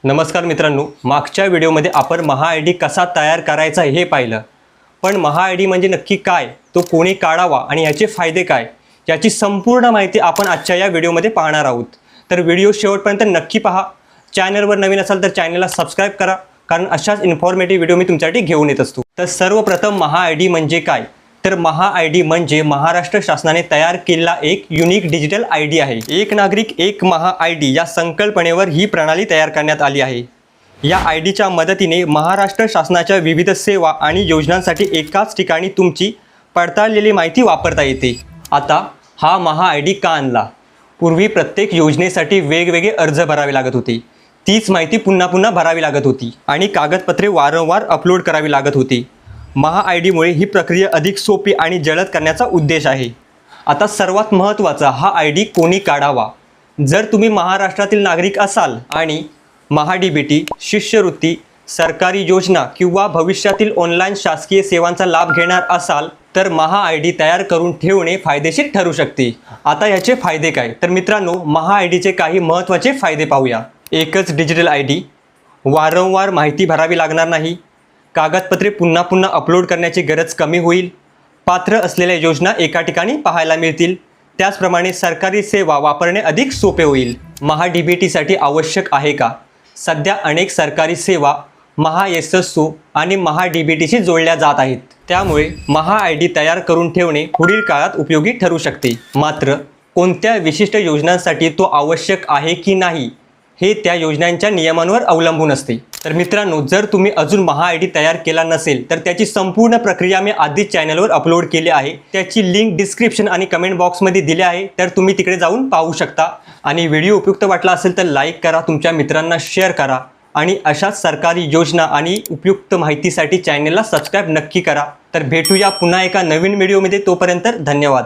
नमस्कार मित्रांनो, मागच्या व्हिडिओमध्ये आपण महा आय डी कसा तयार करायचा हे पाहिलं. पण महा आय डी म्हणजे नक्की काय, तो कोणी काढावा आणि याचे फायदे काय, याची संपूर्ण माहिती आपण आजच्या या व्हिडिओमध्ये पाहणार आहोत. तर व्हिडिओ शेवटपर्यंत नक्की पहा. चॅनलवर नवीन असाल तर चॅनलला सबस्क्राईब करा, कारण अशाच इन्फॉर्मेटिव्ह व्हिडिओ मी तुमच्यासाठी घेऊन येत असतो. तर सर्वप्रथम महा आय डी म्हणजे काय, तर महा आय डी म्हणजे महाराष्ट्र शासनाने तयार केलेला एक युनिक डिजिटल आय डी आहे. एक नागरिक एक महा आय डी या संकल्पनेवर ही प्रणाली तयार करण्यात आली आहे. या आय डीच्या मदतीने महाराष्ट्र शासनाच्या विविध सेवा आणि योजनांसाठी एकाच ठिकाणी तुमची पडताळलेली माहिती वापरता येते. आता हा महा आय डी का आणला? पूर्वी प्रत्येक योजनेसाठी वेगवेगळे अर्ज भरावे लागत होते. तीच माहिती पुन्हा पुन्हा भरावी लागत होती आणि कागदपत्रे वारंवार अपलोड करावी लागत होती. महा आय डीमुळे ही प्रक्रिया अधिक सोपी आणि जलद करण्याचा उद्देश आहे. आता सर्वात महत्त्वाचा, हा आय डी कोणी काढावा? जर तुम्ही महाराष्ट्रातील नागरिक असाल आणि महा DBT, शिष्यवृत्ती, सरकारी योजना किंवा भविष्यातील ऑनलाईन शासकीय सेवांचा लाभ घेणार असाल तर महा आय डी तयार करून ठेवणे फायदेशीर ठरू शकते. आता याचे फायदे काय, तर मित्रांनो, महा आय डीचे काही महत्त्वाचे फायदे पाहूया. एकच डिजिटल आय डी, वारंवार माहिती भरावी लागणार नाही, कागदपत्रे पुन्हा पुन्हा अपलोड करण्याची गरज कमी होईल, पात्र असलेल्या योजना एका ठिकाणी पाहायला मिळतील, त्याचप्रमाणे सरकारी सेवा वापरणे अधिक सोपे होईल. महा DBTसाठी आवश्यक आहे का? सध्या अनेक सरकारी सेवा महा यशस्वी आणि महा DBTशी जोडल्या जात आहेत. त्यामुळे महा आय डी तयार करून ठेवणे पुढील काळात उपयोगी ठरू शकते. मात्र कोणत्या विशिष्ट योजनांसाठी तो आवश्यक आहे की नाही हे त्या योजनांच्या नियमांवर अवलंबून असते. तर मित्रांनो, जर तुम्ही अजून महा आय डी तयार केला नसेल तर त्याची संपूर्ण प्रक्रिया मी आधीच चॅनलवर अपलोड केली आहे. त्याची लिंक डिस्क्रिप्शन आणि कमेंट बॉक्समध्ये दिली आहे, तर तुम्ही तिकडे जाऊन पाहू शकता. आणि व्हिडिओ उपयुक्त वाटला असेल तर लाईक करा, तुमच्या मित्रांना शेअर करा आणि अशाच सरकारी योजना आणि उपयुक्त माहितीसाठी चॅनलला सबस्क्राईब नक्की करा. तर भेटूया पुन्हा एका नवीन व्हिडिओमध्ये. तोपर्यंत धन्यवाद.